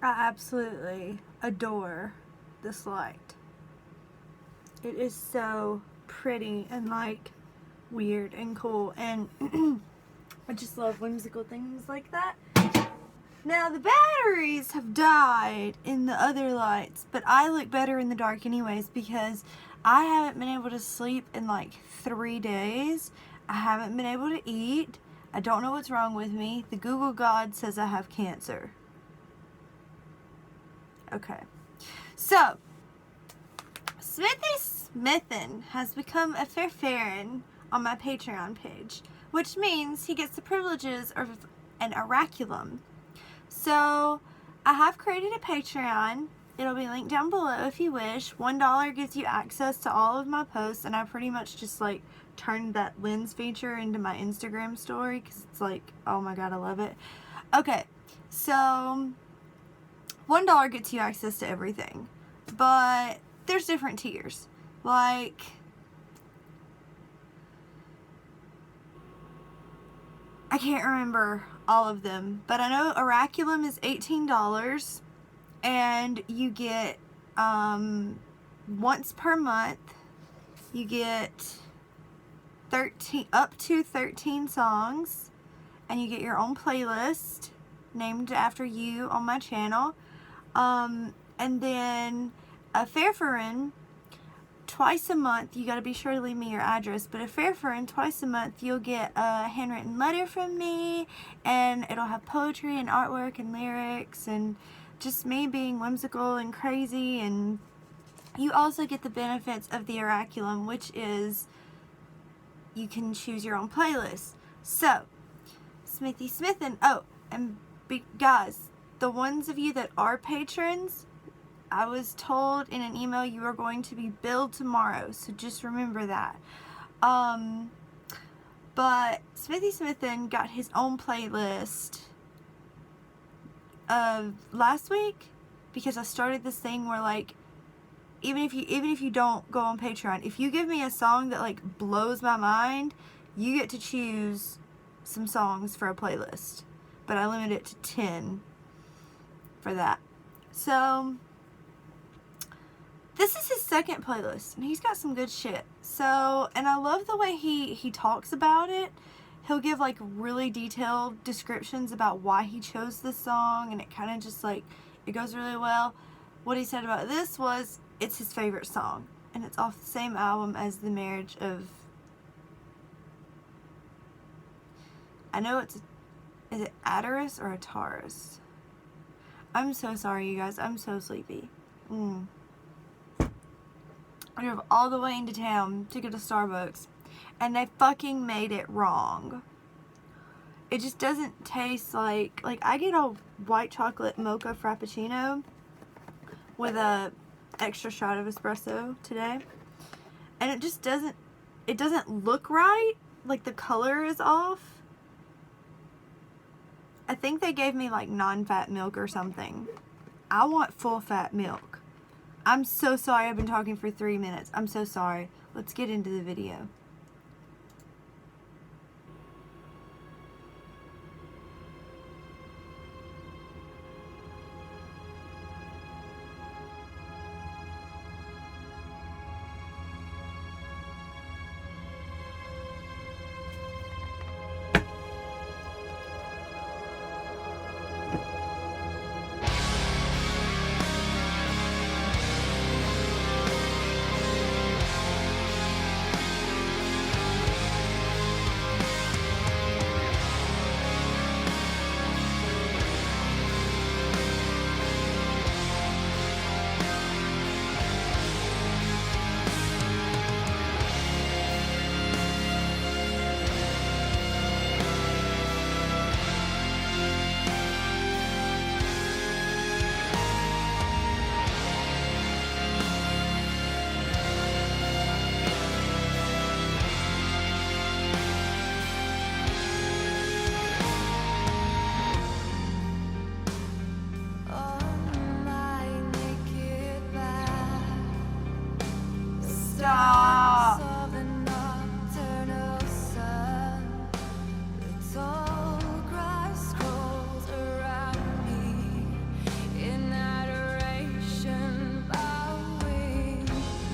I absolutely adore this light. It is so pretty and like weird and cool, and I just love whimsical things like that. Now the batteries have died in the other lights, but I look better in the dark anyways because I haven't been able to sleep in like 3 days. I haven't been able to eat. I don't know what's wrong with me. The Google God says I have cancer. Okay. So, Smitty Smithin has become a Fairfarin on my Patreon page, which means he gets the privileges of an oraculum. So, I have created a Patreon. It'll be linked down below if you wish. $1 gives you access to all of my posts, and I pretty much just like turned that lens feature into my Instagram story because it's like, oh my god, I love it. Okay, so $1 gets you access to everything, but there's different tiers. Like, I can't remember all of them, but I know Oraculum is $18, and you get once per month you get 13 up to 13 songs, and you get your own playlist named after you on my channel. And then a Fairfarin, twice a month, you gotta be sure to leave me your address, but a Fairfarin, twice a month, you'll get a handwritten letter from me, and it'll have poetry and artwork and lyrics and just me being whimsical and crazy. And you also get the benefits of the Oraculum, which is you can choose your own playlist. So, Smitty Smithin, oh, and guys, the ones of you that are patrons, I was told in an email you are going to be billed tomorrow, so just remember that. But Smitty Smithin got his own playlist last week, because I started this thing where, like, even if you don't go on Patreon, if you give me a song that like blows my mind, you get to choose some songs for a playlist, but I limit it to 10 for that. So this is his second playlist, and he's got some good shit. So, and I love the way he talks about it. He'll give like really detailed descriptions about why he chose this song, and it kind of just like, it goes really well. What he said about this was, it's his favorite song, and it's off the same album as The Marriage of, I know it's, is it Ataris or Ataris? I'm so sorry, you guys. I'm so sleepy. I drove all the way into town to go to Starbucks, and they fucking made it wrong. It just doesn't taste like I get a white chocolate mocha frappuccino with a extra shot of espresso today, and it just doesn't look right. Like, the color is off. I think they gave me like non-fat milk or something. I want full fat milk. I'm so sorry, I've been talking for 3 minutes. I'm so sorry. Let's get into the video.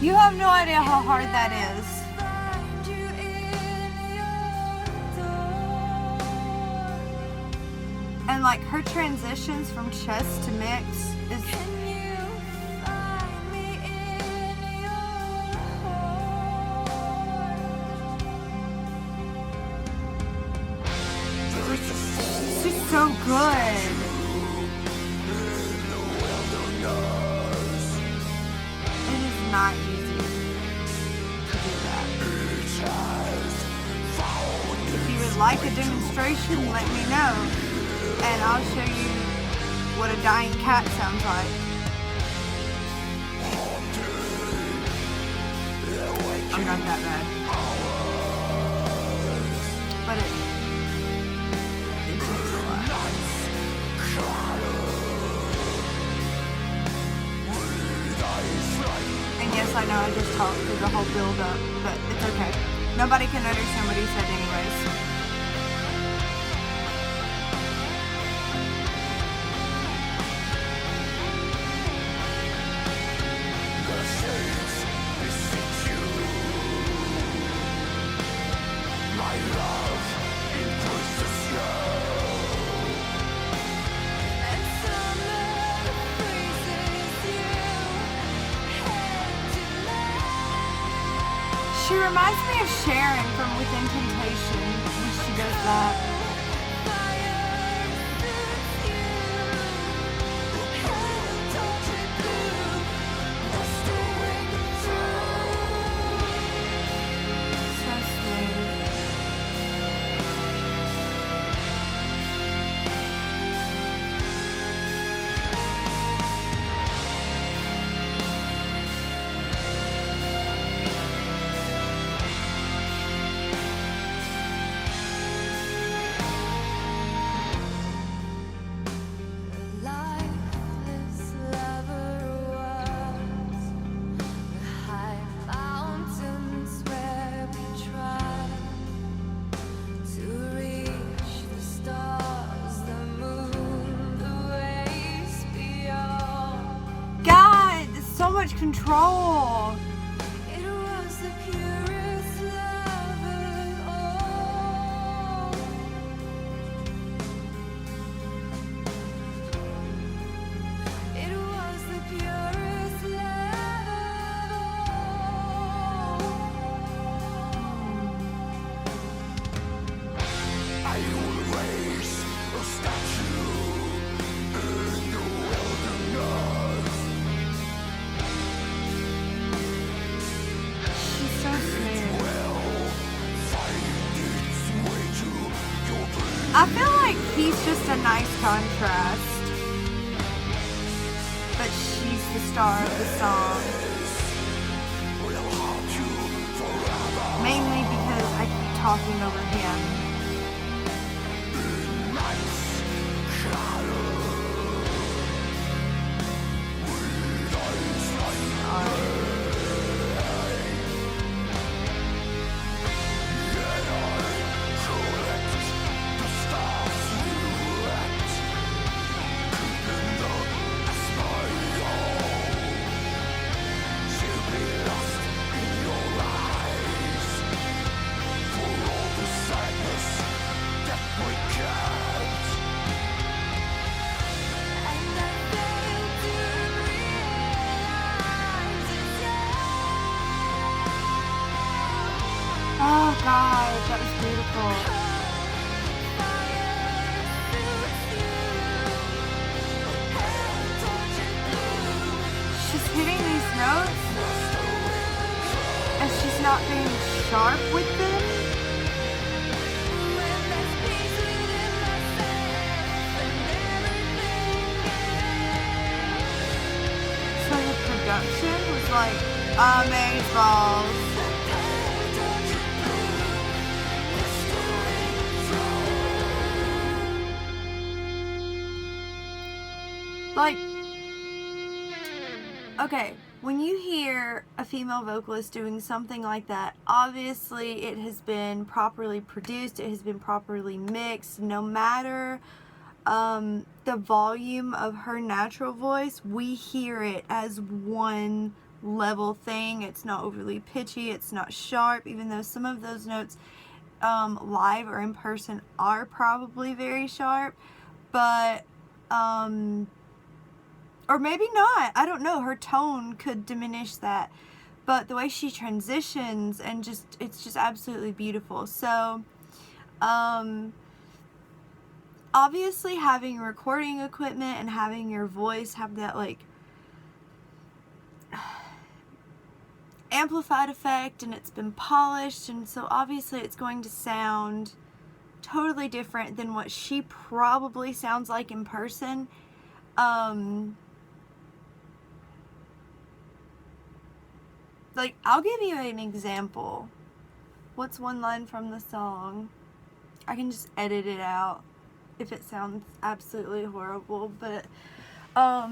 You have no idea how hard that is. And like her transitions from chest to mix is she's so good. It is not easy to do that. If you would like a demonstration, let me know, and I'll show you what a dying cat sounds like. I'm not that bad, but it takes a lot. And yes, I know I just talked through the whole build up, but it's okay. Nobody can understand what he said anyways. She reminds me of Sharon from Within Temptation when she does that. So much control. It was the purest love of all. It was the purest love of all. I will raise a statue in the wilderness. I feel like he's just a nice contrast, but she's the star of the song. Mainly because I keep talking over him. Oh God, that was beautiful. She's hitting these notes and she's not being sharp with them. So the production was like amazeballs. Like, okay, when you hear a female vocalist doing something like that, obviously it has been properly produced, it has been properly mixed. No matter the volume of her natural voice, we hear it as one level thing. It's not overly pitchy. It's not sharp, even though some of those notes live or in person are probably very sharp. But, or maybe not. I don't know. Her tone could diminish that. But the way she transitions and it's just absolutely beautiful. So, obviously having recording equipment and having your voice have that like amplified effect, and it's been polished, and so obviously it's going to sound totally different than what she probably sounds like in person. Like, I'll give you an example. What's one line from the song? I can just edit it out if it sounds absolutely horrible, but let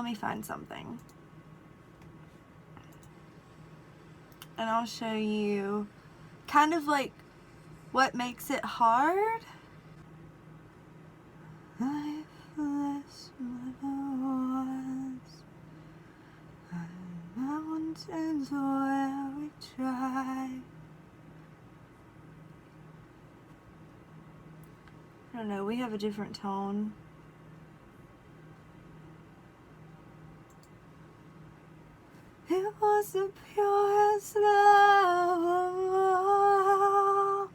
me find something. And I'll show you kind of like what makes it hard. Lifeless was mountains where we tried. I don't know, we have a different tone. It was the purest love of all.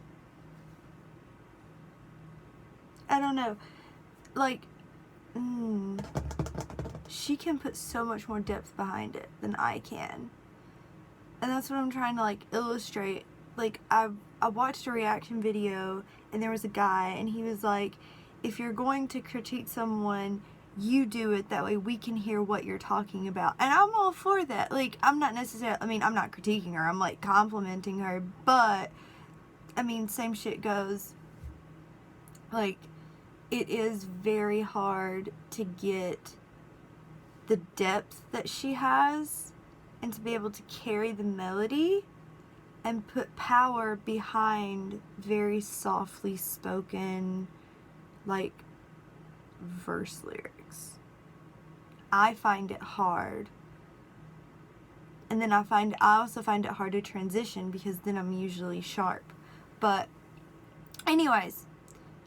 I don't know. Like, she can put so much more depth behind it than I can. And that's what I'm trying to like illustrate. Like, I watched a reaction video and there was a guy and he was like, if you're going to critique someone, you do it, that way we can hear what you're talking about. And I'm all for that. Like, I'm not necessarily, I mean, I'm not critiquing her, I'm like complimenting her, but I mean, same shit goes. Like, it is very hard to get the depth that she has and to be able to carry the melody and put power behind very softly spoken, like, verse lyrics. I find it hard. And then I also find it hard to transition because then I'm usually sharp. But anyways,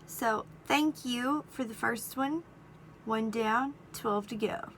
so thank you for the first one. 1 down, 12 to go.